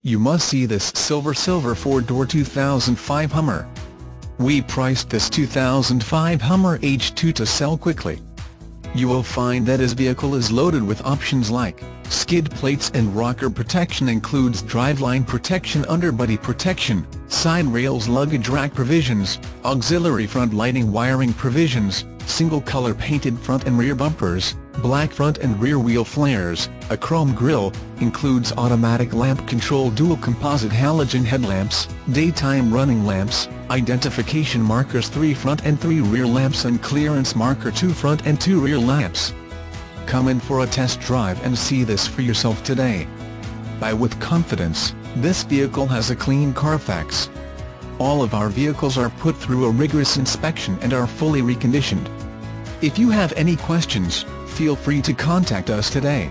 You must see this silver 4-door 2005 Hummer. We priced this 2005 Hummer H2 to sell quickly. You will find that this vehicle is loaded with options like skid plates and rocker protection, includes driveline protection, underbody protection, side rails, luggage rack provisions, auxiliary front lighting, wiring provisions, single color painted front and rear bumpers, black front and rear wheel flares, a chrome grille, includes automatic lamp control, dual composite halogen headlamps, daytime running lamps, identification markers, 3 front and 3 rear lamps, and clearance marker, 2 front and 2 rear lamps. Come in for a test drive and see this for yourself today. Buy with confidence. This vehicle has a clean Carfax. All of our vehicles are put through a rigorous inspection and are fully reconditioned. If you have any questions, feel free to contact us today.